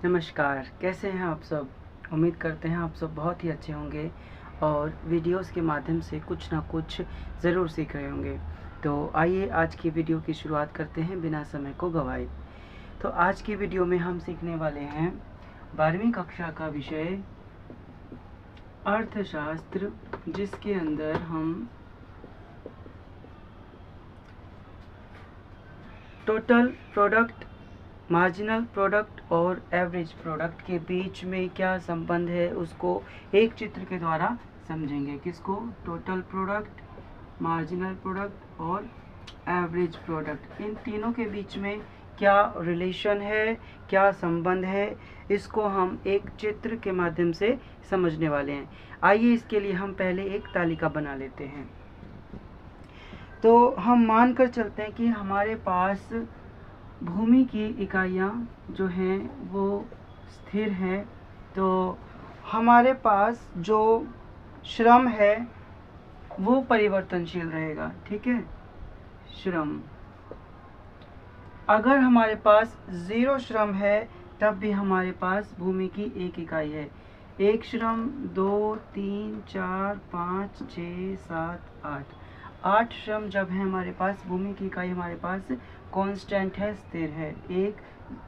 नमस्कार, कैसे हैं आप सब। उम्मीद करते हैं आप सब बहुत ही अच्छे होंगे और वीडियोस के माध्यम से कुछ ना कुछ ज़रूर सीख रहे होंगे। तो आइए आज की वीडियो की शुरुआत करते हैं बिना समय को गवाए। तो आज की वीडियो में हम सीखने वाले हैं 12वीं कक्षा का विषय अर्थशास्त्र, जिसके अंदर हम टोटल प्रोडक्ट, मार्जिनल प्रोडक्ट और एवरेज प्रोडक्ट के बीच में क्या संबंध है उसको एक चित्र के द्वारा समझेंगे। किसको? टोटल प्रोडक्ट, मार्जिनल प्रोडक्ट और एवरेज प्रोडक्ट, इन तीनों के बीच में क्या रिलेशन है, क्या संबंध है, इसको हम एक चित्र के माध्यम से समझने वाले हैं। आइए इसके लिए हम पहले एक तालिका बना लेते हैं। तो हम मान कर चलते हैं कि हमारे पास भूमि की इकाइयाँ जो हैं वो स्थिर हैं। तो हमारे पास जो श्रम है वो परिवर्तनशील रहेगा। ठीक है, श्रम। अगर हमारे पास 0 श्रम है तब भी हमारे पास भूमि की एक इकाई है। 1 श्रम, 2, 3, 4, 5, 6, 7, 8, 8 श्रम जब है हमारे पास, भूमि की इकाई हमारे पास कांस्टेंट है, स्थिर है। 1,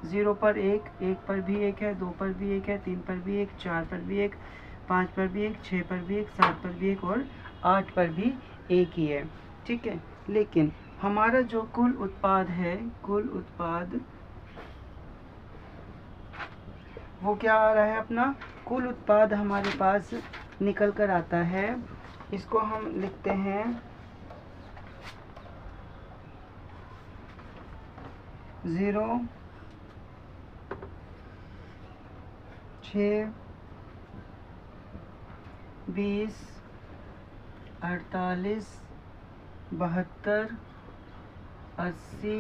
0 पर 1, 1 पर भी 1 है, 2 पर भी 1 है, 3 पर भी 1, 4 पर भी 1, 5 पर भी 1, 6 पर भी 1, 7 पर भी 1 और 8 पर भी 1 ही है। ठीक है, लेकिन हमारा जो कुल उत्पाद है, कुल उत्पाद वो क्या आ रहा है? अपना कुल उत्पाद हमारे पास निकल कर आता है। इसको हम लिखते हैं 0, 6, 20, 48, 72, 80,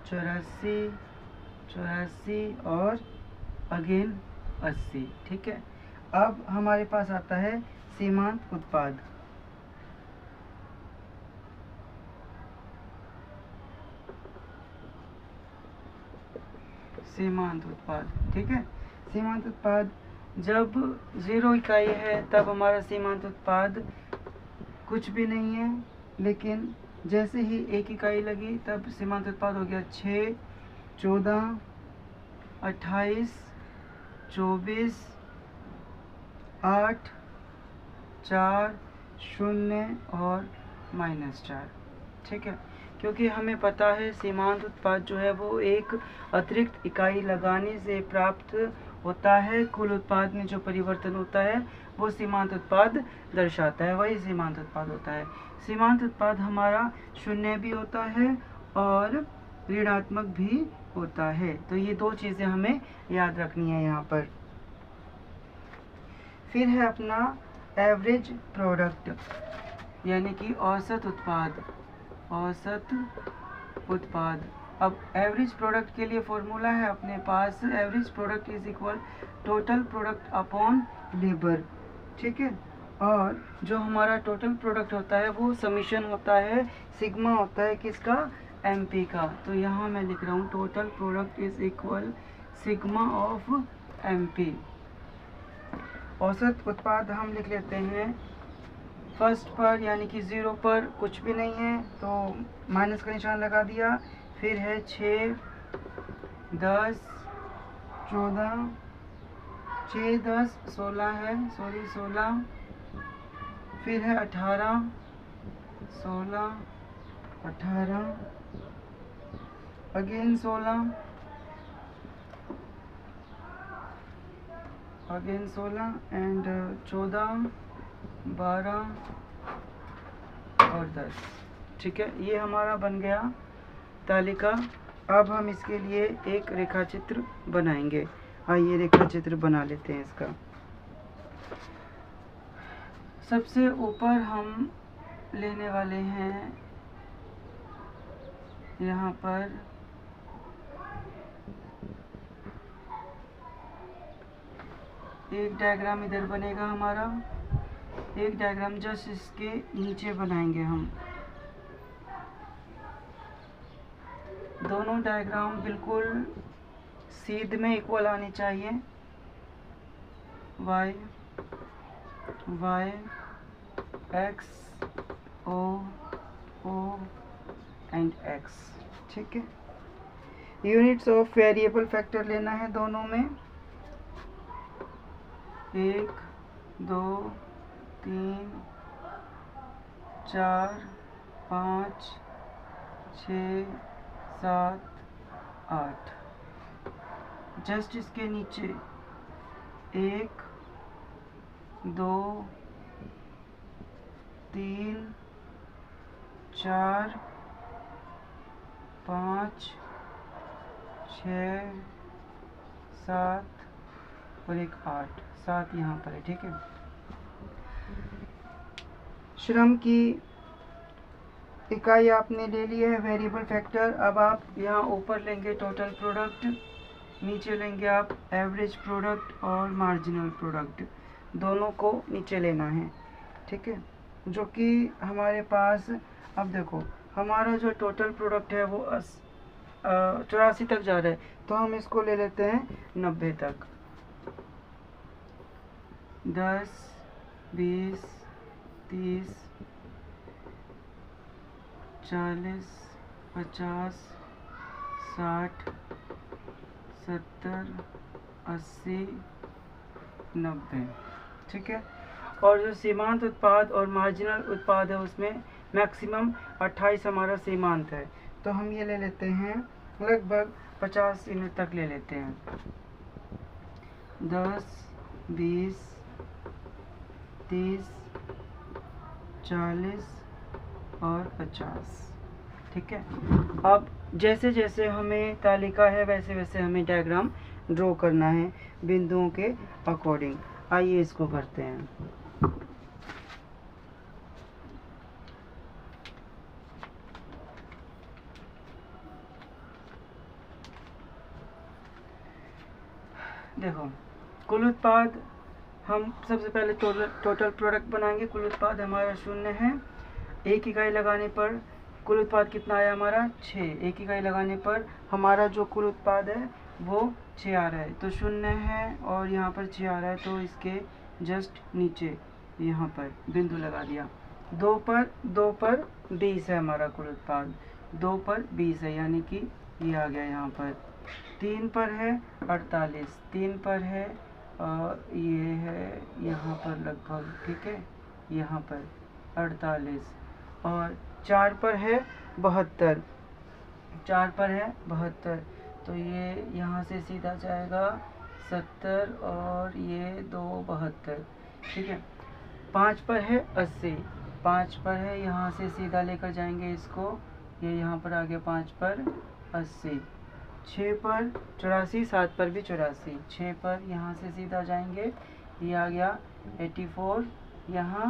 84, 84 और अगेन 80। ठीक है, अब हमारे पास आता है सीमांत उत्पाद। सीमांत उत्पाद, ठीक है। सीमांत उत्पाद जब 0 इकाई है तब हमारा सीमांत उत्पाद कुछ भी नहीं है, लेकिन जैसे ही 1 इकाई लगी तब सीमांत उत्पाद हो गया 6, 14, 28, 24, 8, 4, 0 और -4। ठीक है, क्योंकि हमें पता है सीमांत उत्पाद जो है वो एक अतिरिक्त इकाई लगाने से प्राप्त होता है। कुल उत्पाद में जो परिवर्तन होता है वो सीमांत उत्पाद दर्शाता है, वही सीमांत उत्पाद होता है। सीमांत उत्पाद हमारा 0 भी होता है और ऋणात्मक भी होता है। तो ये 2 चीज़ें हमें याद रखनी है यहाँ पर। फिर है अपना एवरेज प्रोडक्ट, यानी कि औसत उत्पाद। औसत उत्पाद। अब एवरेज प्रोडक्ट के लिए फॉर्मूला है अपने पास, average product is equal total product upon labour. ठीक है, और जो हमारा टोटल प्रोडक्ट होता है वो समीशन होता है, सिग्मा होता है किसका? एमपी का। तो यहाँ मैं लिख रहा हूँ total product is equal sigma of MP. औसत उत्पाद हम लिख लेते हैं फर्स्ट पर, यानी कि 0 पर कुछ भी नहीं है तो माइनस का निशान लगा दिया। फिर है 6, 10, 14, 6, 10, 16 है, सॉरी 16। फिर है 18, 16, 18, अगेन 16, अगेन 16 एंड 14, 12 और 10। ठीक है, ये हमारा बन गया तालिका। अब हम इसके लिए एक रेखा चित्र बनाएंगे। आइए रेखा चित्र बना लेते हैं इसका। सबसे ऊपर हम लेने वाले हैं यहाँ पर एक डायग्राम, इधर बनेगा हमारा एक डायग्राम, जस्ट इसके नीचे बनाएंगे हम। दोनों डायग्राम बिल्कुल सीध में इक्वल आनी चाहिए, y x o and x। ठीक है, यूनिट्स ऑफ वेरिएबल फैक्टर लेना है दोनों में, 1 2 3 4 5 6 7 8। जस्ट इसके नीचे 1 2 3 4 5 6 7 और एक 8, 7 यहाँ पर है। ठीक है, श्रम की इकाई आपने ले ली है वेरिएबल फैक्टर। अब आप यहाँ ऊपर लेंगे टोटल प्रोडक्ट, नीचे लेंगे आप एवरेज प्रोडक्ट और मार्जिनल प्रोडक्ट, दोनों को नीचे लेना है। ठीक है, जो कि हमारे पास, अब देखो हमारा जो टोटल प्रोडक्ट है वो 84 तक जा रहा है, तो हम इसको ले लेते हैं 90 तक। 10 20 30 40 50 60 70 80 90। ठीक है, और जो सीमांत उत्पाद और मार्जिनल उत्पाद है उसमें मैक्सिमम 28 हमारा सीमांत है, तो हम ये ले लेते हैं लगभग 50 यूनिट तक ले लेते हैं। 10 20 30 40 और 50। ठीक है, अब जैसे जैसे हमें तालिका है वैसे वैसे हमें डायग्राम ड्रॉ करना है बिंदुओं के अकॉर्डिंग। आइए इसको करते हैं। देखो, कुल उत्पाद हम सबसे पहले टोटल प्रोडक्ट बनाएंगे। कुल उत्पाद हमारा 0 है, 1 इकाई लगाने पर कुल उत्पाद कितना आया हमारा 6। 1 इकाई लगाने पर हमारा जो कुल उत्पाद है वो 6 आ रहा है, तो 0 है और यहाँ पर 6 आ रहा है, तो इसके जस्ट नीचे यहाँ पर बिंदु लगा दिया। 2 पर 20 है हमारा कुल उत्पाद, 2 पर 20 है, यानी कि ये आ गया यहाँ पर। 3 पर है 48, 3 पर है ये है यहाँ पर लगभग। ठीक है, यहाँ पर 48, और 4 पर है 72, 4 पर है 72, तो ये यहाँ से सीधा जाएगा 70 और ये 2 72। ठीक है, 5 पर है 80, 5 पर है, यहाँ से सीधा लेकर जाएंगे इसको, ये यहाँ पर आ गया 5 पर 80। 6 पर 84, 7 पर भी 84, 6 पर यहाँ से सीधा जाएंगे, ये आ गया 84, यहाँ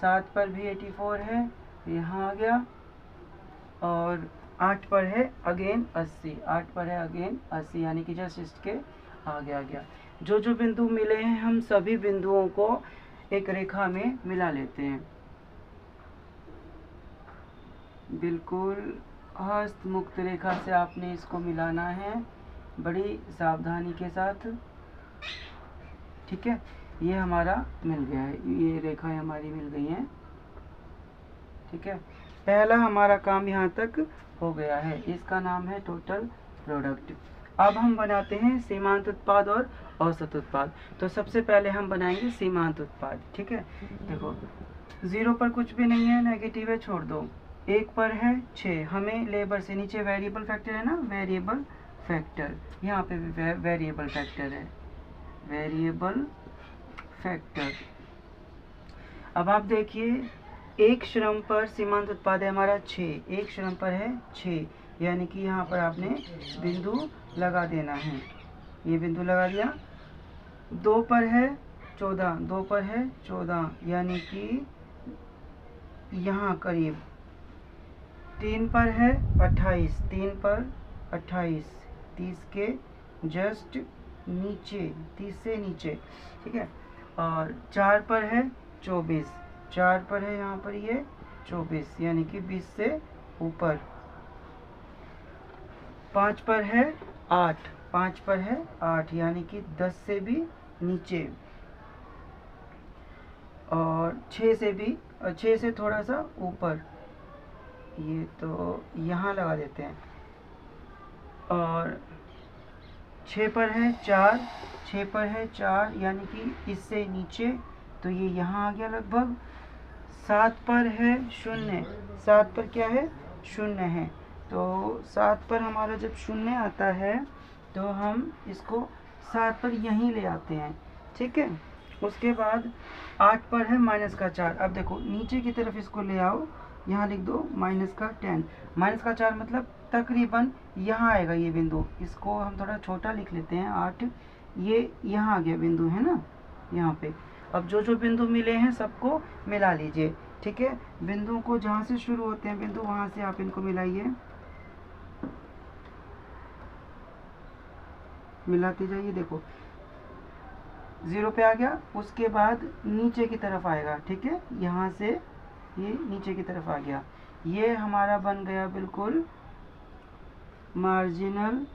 7 पर भी 84 है, यहाँ आ गया, और 8 पर है अगेन 80, 8 पर है अगेन 80, यानी कि जस्ट इसके आगे आ गया। जो जो बिंदु मिले हैं हम सभी बिंदुओं को एक रेखा में मिला लेते हैं, बिल्कुल हस्त मुक्त रेखा से आपने इसको मिलाना है बड़ी सावधानी के साथ। ठीक है, ये हमारा मिल गया है, ये रेखाएं हमारी मिल गई हैं। ठीक है, पहला हमारा काम यहाँ तक हो गया है, इसका नाम है टोटल प्रोडक्ट। अब हम बनाते हैं सीमांत उत्पाद और औसत उत्पाद। तो सबसे पहले हम बनाएंगे सीमांत उत्पाद। ठीक है, देखो 0 पर कुछ भी नहीं है, नेगेटिव है, छोड़ दो। 1 पर है 6, हमें लेबर से नीचे वेरिएबल फैक्टर है ना, वेरिएबल फैक्टर, यहाँ पे भी वेरिएबल फैक्टर है, वेरिएबल फैक्टर। अब आप देखिए, 1 श्रम पर सीमांत उत्पाद है हमारा 6, 1 श्रम पर है 6, यानी कि यहाँ पर आपने बिंदु लगा देना है, ये बिंदु लगा दिया। 2 पर है 14, 2 पर है 14, यानी कि यहाँ करीब। 3 पर है 28, 3 पर 28, 30 के जस्ट नीचे, 30 से नीचे। ठीक है, और 4 पर है 24, 4 पर है यहाँ पर ये 24, यानी कि 20 से ऊपर। 5 पर है 8, 5 पर है 8 यानी कि 10 से भी नीचे, और 6 से थोड़ा सा ऊपर, ये तो यहाँ लगा देते हैं, और 6 पर है 4, 6 पर है 4 यानी कि इससे नीचे, तो ये यहाँ आ गया लगभग। 7 पर है 0, 7 पर क्या है 0 है, तो 7 पर हमारा जब 0 आता है तो हम इसको 7 पर यहीं ले आते हैं, ठीक है। उसके बाद 8 पर है -4, अब देखो नीचे की तरफ इसको ले आओ, यहाँ लिख दो -10, -4 मतलब तकरीबन यहाँ आएगा ये बिंदु, इसको हम थोड़ा छोटा लिख लेते हैं 8, ये यहाँ आ गया बिंदु है ना यहाँ पे। अब जो जो बिंदु मिले हैं सबको मिला लीजिए, ठीक है। बिंदुओं को जहाँ से शुरू होते हैं बिंदु, वहाँ से आप इनको मिलाइए, मिलाते जाइए। देखो 0 पे आ गया, उसके बाद नीचे की तरफ आएगा, ठीक है, यहाँ से ये नीचे की तरफ आ गया, ये हमारा बन गया बिल्कुल मार्जिनल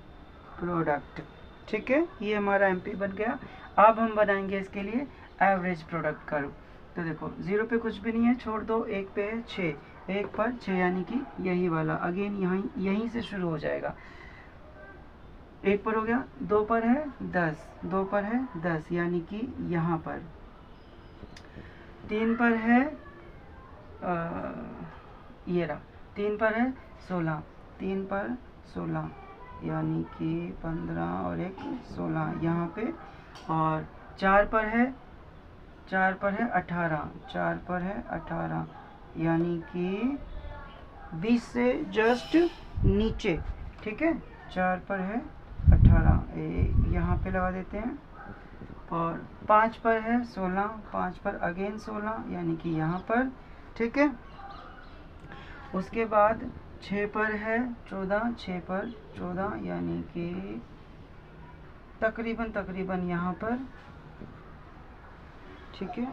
प्रोडक्ट, ठीक है, ये हमारा एमपी बन गया। अब हम बनाएंगे इसके लिए एवरेज प्रोडक्ट कर्व। तो देखो 0 पे कुछ भी नहीं है, छोड़ दो, 1 पे है 6, 1 पर 6 यानी कि यही वाला, अगेन यहीं से शुरू हो जाएगा। 1 पर हो गया, 2 पर है 10, 2 पर है 10 यानी कि यहाँ पर। 3 पर है ये रहा, 3 पर है 16, 3 पर 16 यानी कि 15 और 1 16 यहाँ पे, और 4 पर है 18, 4 पर है 18 यानी कि 20 से जस्ट नीचे, ठीक है, 4 पर है 18, यहाँ पे लगा देते हैं, और 5 पर है 16, 5 पर अगेन 16 यानी कि यहाँ पर, ठीक है। उसके बाद 6 पर है 14, 6 पर 14 यानी कि तकरीबन यहाँ पर, ठीक है,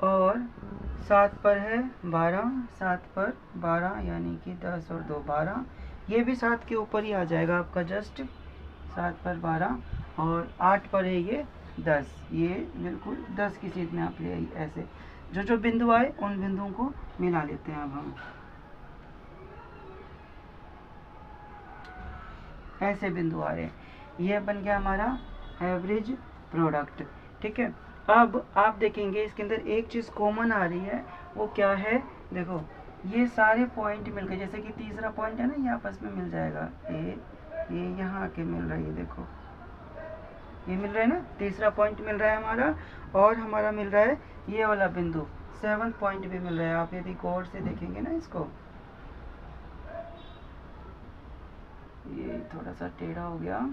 और 7 पर है 12, 7 पर 12 यानी कि 10 और 2 12, ये भी 7 के ऊपर ही आ जाएगा आपका, जस्ट 7 पर 12, और 8 पर है ये 10, ये बिल्कुल 10 की सीध में आप ले आई। ऐसे जो जो बिंदु आए उन बिंदुओं को मिला लेते हैं। अब हम ऐसे बिंदु आ रहे हैं, ये बन गया हमारा एवरेज प्रोडक्ट, ठीक है। अब आप देखेंगे इसके अंदर एक चीज़ कॉमन आ रही है, वो क्या है, देखो ये सारे पॉइंट मिल गए, जैसे कि तीसरा पॉइंट है ना, ये आपस में मिल जाएगा, ये यहाँ आके मिल रहा है, देखो ये मिल रहा है ना, तीसरा पॉइंट मिल रहा है हमारा, और हमारा मिल रहा है ये वाला बिंदु, 7th पॉइंट भी मिल रहा है। आप यदि गौर से देखेंगे ना इसको, ये थोड़ा सा टेढ़ा हो गया,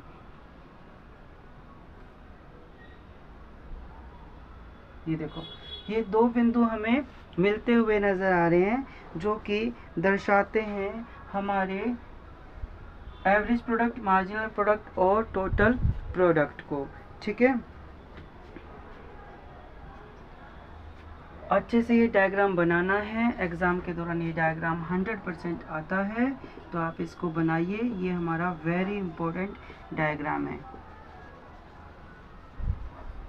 ये देखो ये 2 बिंदु हमें मिलते हुए नज़र आ रहे हैं, जो कि दर्शाते हैं हमारे एवरेज प्रोडक्ट, मार्जिनल प्रोडक्ट और टोटल प्रोडक्ट को, ठीक है। अच्छे से ये डायग्राम बनाना है, एग्ज़ाम के दौरान ये डायग्राम 100% आता है, तो आप इसको बनाइए, ये हमारा वेरी इंपॉर्टेंट डायग्राम है,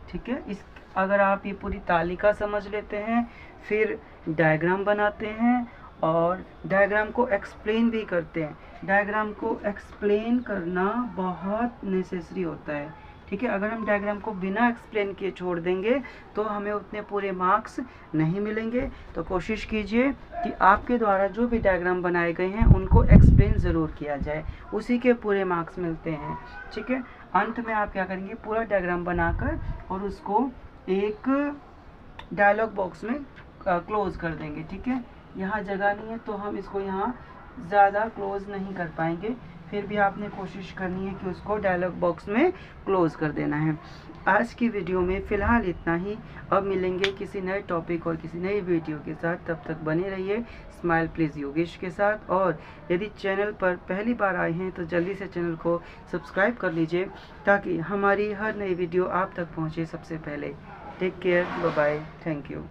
ठीक है। इस अगर आप ये पूरी तालिका समझ लेते हैं, फिर डायग्राम बनाते हैं और डायग्राम को एक्सप्लेन भी करते हैं, डायग्राम को एक्सप्लेन करना बहुत नेसेसरी होता है, ठीक है। अगर हम डायग्राम को बिना एक्सप्लेन किए छोड़ देंगे तो हमें उतने पूरे मार्क्स नहीं मिलेंगे। तो कोशिश कीजिए कि आपके द्वारा जो भी डायग्राम बनाए गए हैं उनको एक्सप्लेन ज़रूर किया जाए, उसी के पूरे मार्क्स मिलते हैं, ठीक है। अंत में आप क्या करेंगे, पूरा डायग्राम बनाकर और उसको एक डायलॉग बॉक्स में क्लोज कर देंगे, ठीक है। यहाँ जगह नहीं है तो हम इसको यहाँ ज़्यादा क्लोज नहीं कर पाएंगे, फिर भी आपने कोशिश करनी है कि उसको डायलॉग बॉक्स में क्लोज कर देना है। आज की वीडियो में फ़िलहाल इतना ही, अब मिलेंगे किसी नए टॉपिक और किसी नई वीडियो के साथ, तब तक बने रहिए स्माइल प्लीज़ योगेश के साथ। और यदि चैनल पर पहली बार आए हैं तो जल्दी से चैनल को सब्सक्राइब कर लीजिए, ताकि हमारी हर नई वीडियो आप तक पहुँचे सबसे पहले। Take care, bye bye, thank you.